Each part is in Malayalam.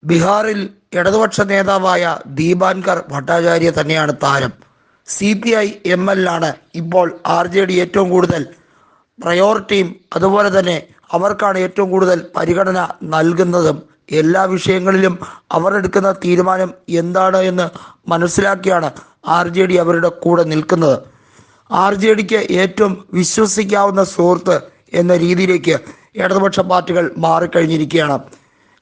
ബീഹാറിൽ ഇടതുപക്ഷ നേതാവായ ദീപാൻകർ ഭട്ടാചാര്യ തന്നെയാണ് താരം. CPI MLലാണ് ഇപ്പോൾ RJD ഏറ്റവും കൂടുതൽ പ്രയോറിറ്റിയും അതുപോലെ തന്നെ അവർക്കാണ് ഏറ്റവും കൂടുതൽ പരിഗണന നൽകുന്നതും. എല്ലാ വിഷയങ്ങളിലും അവർ എടുക്കുന്ന തീരുമാനം എന്താണ് എന്ന് മനസ്സിലാക്കിയാണ് RJD അവരുടെ കൂടെ നിൽക്കുന്നത്. RJDക്ക് ഏറ്റവും വിശ്വസിക്കാവുന്ന സുഹൃത്ത് എന്ന രീതിയിലേക്ക് ഇടതുപക്ഷ പാർട്ടികൾ മാറിക്കഴിഞ്ഞിരിക്കുകയാണ്.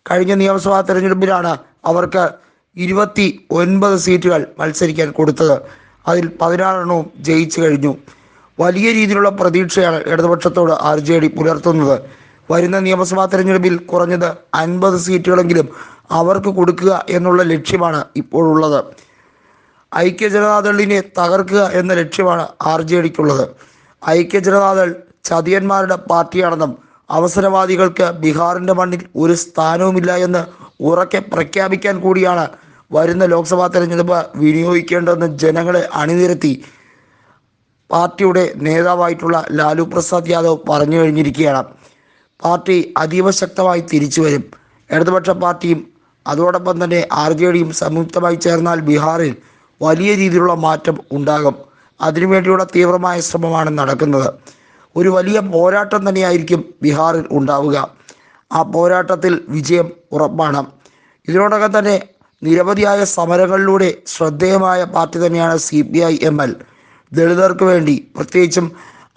കഴിഞ്ഞ നിയമസഭാ തെരഞ്ഞെടുപ്പിലാണ് അവർക്ക് 29 സീറ്റുകൾ മത്സരിക്കാൻ കൊടുത്തത്. അതിൽ 16 ജയിച്ചു കഴിഞ്ഞു. വലിയ രീതിയിലുള്ള പ്രതീക്ഷയാണ് ഇടതുപക്ഷത്തോട് RJD പുലർത്തുന്നത്. വരുന്ന നിയമസഭാ തെരഞ്ഞെടുപ്പിൽ കുറഞ്ഞത് 50 സീറ്റുകളെങ്കിലും അവർക്ക് കൊടുക്കുക എന്നുള്ള ലക്ഷ്യമാണ് ഇപ്പോഴുള്ളത്. ഐക്യ ജനതാദളിനെ തകർക്കുക എന്ന ലക്ഷ്യമാണ് RJDക്കുള്ളത്. ഐക്യ ജനതാദൾ ചതിയന്മാരുടെ പാർട്ടിയാണെന്നും അവസരവാദികൾക്ക് ബീഹാറിൻ്റെ മണ്ണിൽ ഒരു സ്ഥാനവുമില്ല എന്ന് ഉറക്കെ പ്രഖ്യാപിക്കാൻ കൂടിയാണ് വരുന്ന ലോക്സഭാ തെരഞ്ഞെടുപ്പ് വിനിയോഗിക്കേണ്ടതെന്ന് ജനങ്ങളെ അണിനിരത്തി പാർട്ടിയുടെ നേതാവായിട്ടുള്ള ലാലു പ്രസാദ് യാദവ് പറഞ്ഞു കഴിഞ്ഞിരിക്കുകയാണ്. പാർട്ടി അതീവ ശക്തമായി തിരിച്ചു വരും. ഇടതുപക്ഷ പാർട്ടിയും അതോടൊപ്പം തന്നെ RJDയും സംയുക്തമായി ചേർന്നാൽ ബീഹാറിൽ വലിയ രീതിയിലുള്ള മാറ്റം ഉണ്ടാകും. അതിനുവേണ്ടിയുള്ള തീവ്രമായ ശ്രമമാണ് നടക്കുന്നത്. ഒരു വലിയ പോരാട്ടം തന്നെയായിരിക്കും ബീഹാറിൽ ഉണ്ടാവുക. ആ പോരാട്ടത്തിൽ വിജയം ഉറപ്പാണ്. ഇതിനോടകം തന്നെ നിരവധിയായ സമരങ്ങളിലൂടെ ശ്രദ്ധേയമായ പാർട്ടി തന്നെയാണ് CPI ML. ദളിതർക്ക് വേണ്ടി, പ്രത്യേകിച്ചും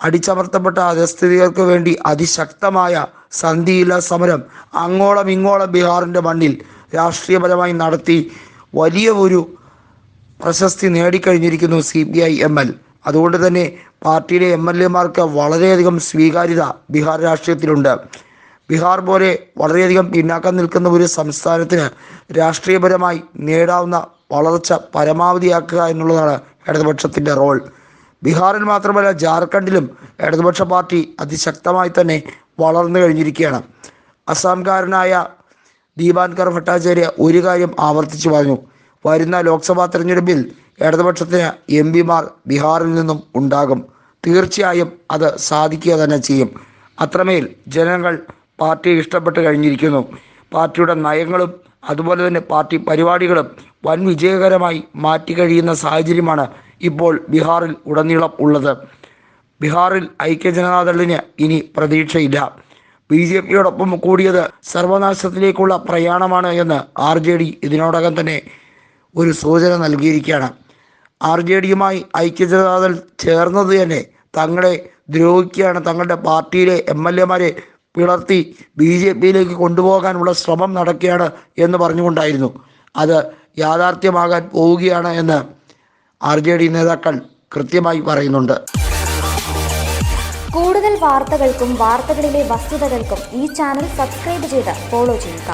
അടിച്ചമർത്തപ്പെട്ട അധസ്ഥിതികൾക്ക് വേണ്ടി അതിശക്തമായ സന്ധിയില്ല സമരം അങ്ങോളം ഇങ്ങോളം ബീഹാറിൻ്റെ മണ്ണിൽ രാഷ്ട്രീയപരമായി നടത്തി വലിയ ഒരു പ്രശസ്തി നേടിക്കഴിഞ്ഞിരിക്കുന്നു CPI ML. അതുകൊണ്ട് തന്നെ പാർട്ടിയിലെ MLA-മാർക്ക് വളരെയധികം സ്വീകാര്യത ബീഹാർ രാഷ്ട്രീയത്തിലുണ്ട്. ബീഹാർ പോലെ വളരെയധികം പിന്നാക്കം നിൽക്കുന്ന ഒരു സംസ്ഥാനത്തിന് രാഷ്ട്രീയപരമായി നേടാവുന്ന വളർച്ച പരമാവധിയാക്കുക എന്നുള്ളതാണ് ഇടതുപക്ഷത്തിൻ്റെ റോൾ. ബീഹാറിൽ മാത്രമല്ല ജാർഖണ്ഡിലും ഇടതുപക്ഷ പാർട്ടി അതിശക്തമായി തന്നെ വളർന്നു കഴിഞ്ഞിരിക്കുകയാണ്. അസാംകാരനായ ദീപാൻകർ ഭട്ടാചാര്യ ഒരു കാര്യം ആവർത്തിച്ചു പറഞ്ഞു. വരുന്ന ലോക്സഭാ തെരഞ്ഞെടുപ്പിൽ ഇടതുപക്ഷത്തിന് MP-മാർ ബീഹാറിൽ നിന്നും ഉണ്ടാകും. തീർച്ചയായും അത് സാധിക്കുക തന്നെ ചെയ്യും. അത്രമേൽ ജനങ്ങൾ പാർട്ടിയെ ഇഷ്ടപ്പെട്ട് കഴിഞ്ഞിരിക്കുന്നു. പാർട്ടിയുടെ നയങ്ങളും അതുപോലെ തന്നെ പാർട്ടി പരിപാടികളും വൻ വിജയകരമായി മാറ്റി കഴിയുന്ന സാഹചര്യമാണ് ഇപ്പോൾ ബീഹാറിൽ ഉടനീളം ഉള്ളത്. ബീഹാറിൽ ഐക്യ ജനതാദളിന് ഇനി പ്രതീക്ഷയില്ല. BJP-യോടൊപ്പം കൂടിയത് സർവനാശത്തിലേക്കുള്ള പ്രയാണമാണ് എന്ന് RJD ഇതിനോടകം തന്നെ ഒരു സൂചന നൽകിയിരിക്കുകയാണ്. RJDയുമായി ഐക്യ ജനതാദൾ ചേർന്നത് തന്നെ തങ്ങളെ ദ്രോഹിക്കുകയാണ്, തങ്ങളുടെ പാർട്ടിയിലെ MLA-മാരെ പിളർത്തി BJP-യിലേക്ക് കൊണ്ടുപോകാനുള്ള ശ്രമം നടക്കുകയാണ് എന്ന് പറഞ്ഞുകൊണ്ടായിരുന്നു. അത് യാഥാർത്ഥ്യമാകാൻ പോവുകയാണ് എന്ന് RJD നേതാക്കൾ കൃത്യമായി പറയുന്നുണ്ട്. കൂടുതൽ വാർത്തകൾക്കും വാർത്തകളിലെ വസ്തുതകൾക്കും ഈ ചാനൽ സബ്സ്ക്രൈബ് ചെയ്ത് ഫോളോ ചെയ്യുക.